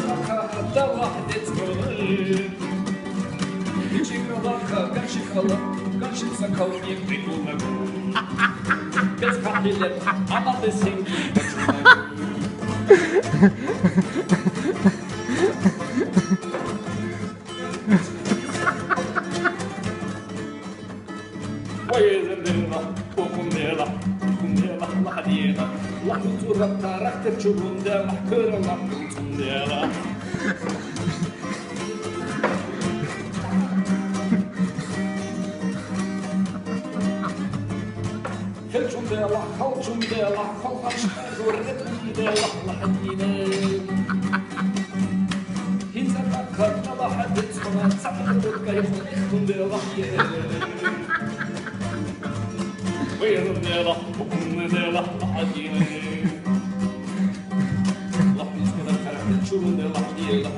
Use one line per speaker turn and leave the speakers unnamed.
собака отдала детскую. Чикалака, гачикала, гачица колни придумала. Без капелек, она без синьки почула. ويزندنا وكميلا كميلا لحدينا لحظة ربطة رحت تشوفون ده محكرة لحظة تنديلا خلشون ديلا خلشون ديلا خلشون ورقتهم ديلا لحدينا هنزا فكرنا لحد تسمع تسمع كيف نختم ديلا وين ديلا وكم ديلا لحدينا لحظة كذا فرحت تشوفون ديلا